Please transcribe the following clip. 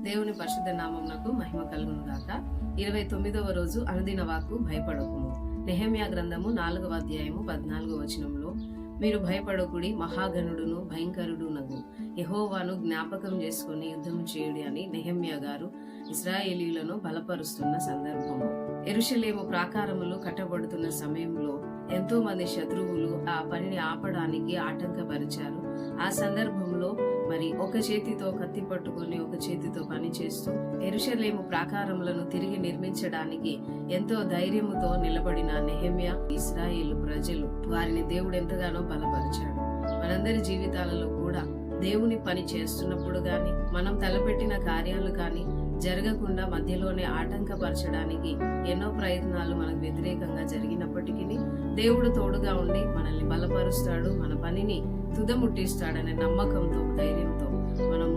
దేవుని పరిశుద్ధ నామమునకు మహిమ కలుగును గాక. 29వ రోజు అనుదిన వాక్కు భయపడకుము. నెహెమ్యా గ్రంథము 4వ అధ్యాయము 14వ వచనంలో, మీరు భయపడకుడి, మహాగణుడును భయంకరుడునగు యెహోవాను జ్ఞాపకం చేసుకుని యుద్ధము చేయుడి అని నెహెమ్యా గారు ఇశ్రాయేలీయులను బలపరుస్తున్న సందర్భము. యెరూషలేము ప్రాకారములు కట్టబడుతున్న సమయంలో ఎంతో మంది శత్రువులు ఆ పనిని ఆపడానికి ఆటంకపరిచారు. ఆ సందర్భంలో మరి ఒక చేతితో కత్తి పట్టుకొని ఒక చేతితో పని చేస్తూ యెరూషలేము ప్రాకారములను తిరిగి నిర్మించడానికి ఎంతో ధైర్యముతో నిలబడిన నెహెమ్యా ఇశ్రాయేలు ప్రజలు వారిని దేవుడు ఎంతగానో బలపరిచాడు. మనందరి జీవితాలలో కూడా దేవుని పని చేస్తున్నప్పుడు గాని, మనం తలపెట్టిన కార్యాలు కానీ జరగకుండా మధ్యలోనే ఆటంకపరచడానికి ఎన్నో ప్రయత్నాలు మనకు వ్యతిరేకంగా జరిగినప్పటికీ దేవుడు తోడుగా ఉండి మనల్ని బలపరుస్తాడు, మన పనిని తుదముట్టిస్తాడనే నమ్మకంతో, ధైర్యంతో మనం